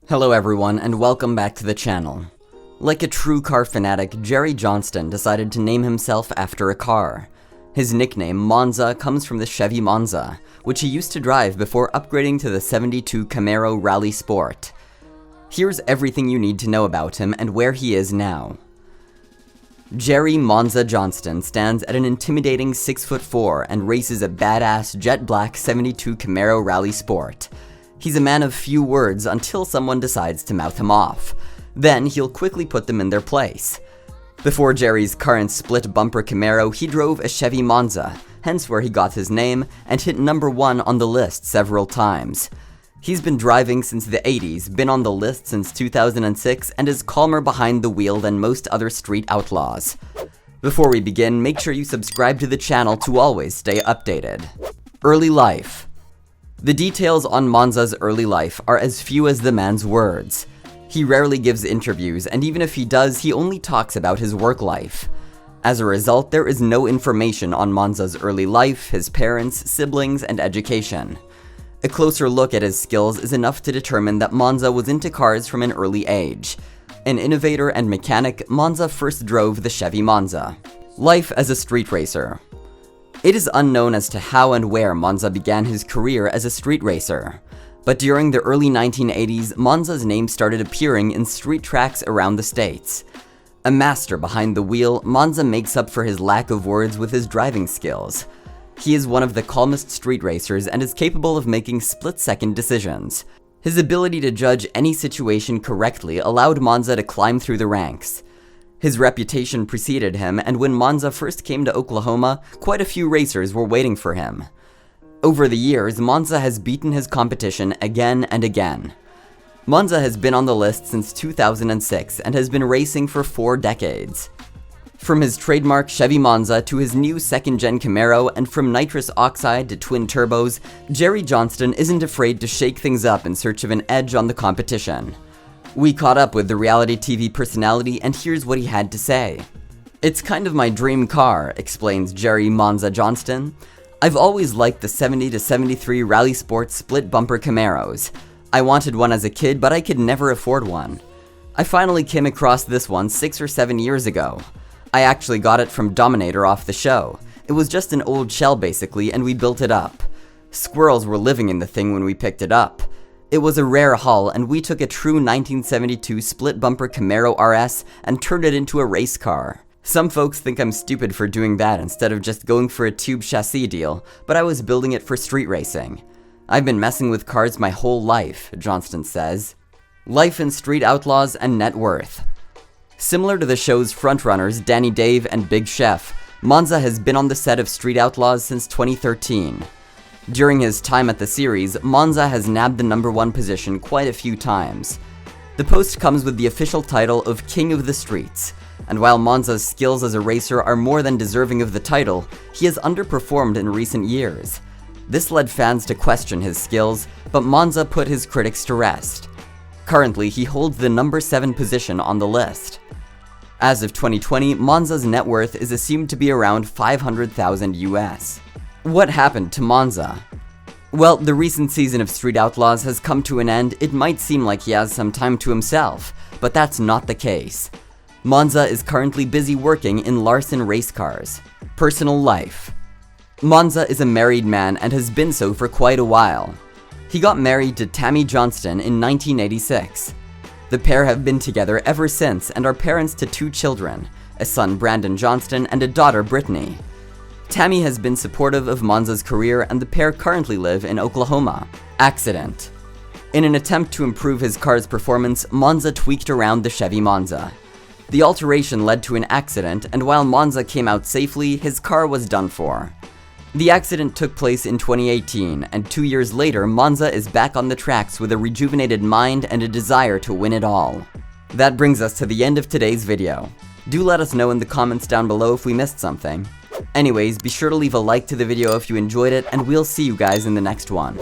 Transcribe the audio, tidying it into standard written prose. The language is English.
Hello everyone, and welcome back to the channel. Like a true car fanatic, Jerry Johnston decided to name himself after a car. His nickname, Monza, comes from the Chevy Monza, which he used to drive before upgrading to the '72 Camaro Rally Sport. Here's everything you need to know about him and where he is now. Jerry Monza Johnston stands at an intimidating 6'4" and races a badass jet black '72 Camaro Rally Sport. He's a man of few words until someone decides to mouth him off. Then he'll quickly put them in their place. Before Jerry's current split bumper Camaro, he drove a Chevy Monza, hence where he got his name, and hit #1 on the list several times. He's been driving since the 80s, been on the list since 2006, and is calmer behind the wheel than most other street outlaws. Before we begin, make sure you subscribe to the channel to always stay updated. Early life. The details on Monza's early life are as few as the man's words. He rarely gives interviews, and even if he does, he only talks about his work life. As a result, there is no information on Monza's early life, his parents, siblings, and education. A closer look at his skills is enough to determine that Monza was into cars from an early age. An innovator and mechanic, Monza first drove the Chevy Monza. Life as a street racer. It is unknown as to how and where Monza began his career as a street racer. But during the early 1980s, Monza's name started appearing in street tracks around the States. A master behind the wheel, Monza makes up for his lack of words with his driving skills. He is one of the calmest street racers and is capable of making split-second decisions. His ability to judge any situation correctly allowed Monza to climb through the ranks. His reputation preceded him, and when Monza first came to Oklahoma, quite a few racers were waiting for him. Over the years, Monza has beaten his competition again and again. Monza has been on the list since 2006 and has been racing for 4 decades. From his trademark Chevy Monza to his new second-gen Camaro, and from nitrous oxide to twin turbos, Jerry Johnston isn't afraid to shake things up in search of an edge on the competition. We caught up with the reality TV personality, and here's what he had to say. "It's kind of my dream car," explains Jerry Monza Johnston. "I've always liked the '70 to '73 Rally Sport split bumper Camaros. I wanted one as a kid, but I could never afford one. I finally came across this one 6 or 7 years ago. I actually got it from Dominator off the show. It was just an old shell basically, and we built it up. Squirrels were living in the thing when we picked it up. It was a rare haul, and we took a true 1972 split bumper Camaro RS and turned it into a race car. Some folks think I'm stupid for doing that instead of just going for a tube chassis deal, but I was building it for street racing. I've been messing with cars my whole life," Johnston says. Life in Street Outlaws and net worth. Similar to the show's frontrunners Danny Dave and Big Chef, Monza has been on the set of Street Outlaws since 2013. During his time at the series, Monza has nabbed the #1 position quite a few times. The post comes with the official title of King of the Streets, and while Monza's skills as a racer are more than deserving of the title, he has underperformed in recent years. This led fans to question his skills, but Monza put his critics to rest. Currently, he holds the #7 position on the list. As of 2020, Monza's net worth is assumed to be around $500,000 US. What happened to Monza? Well, the recent season of Street Outlaws has come to an end. It might seem like he has some time to himself, but that's not the case. Monza is currently busy working in Larson race cars. Personal life. Monza is a married man and has been so for quite a while. He got married to Tammy Johnston in 1986. The pair have been together ever since and are parents to 2 children, a son Brandon Johnston and a daughter Brittany. Tammy has been supportive of Monza's career, and the pair currently live in Oklahoma. Accident. In an attempt to improve his car's performance, Monza tweaked around the Chevy Monza. The alteration led to an accident, and while Monza came out safely, his car was done for. The accident took place in 2018, and 2 years later, Monza is back on the tracks with a rejuvenated mind and a desire to win it all. That brings us to the end of today's video. Do let us know in the comments down below if we missed something. Anyways, be sure to leave a like to the video if you enjoyed it, and we'll see you guys in the next one.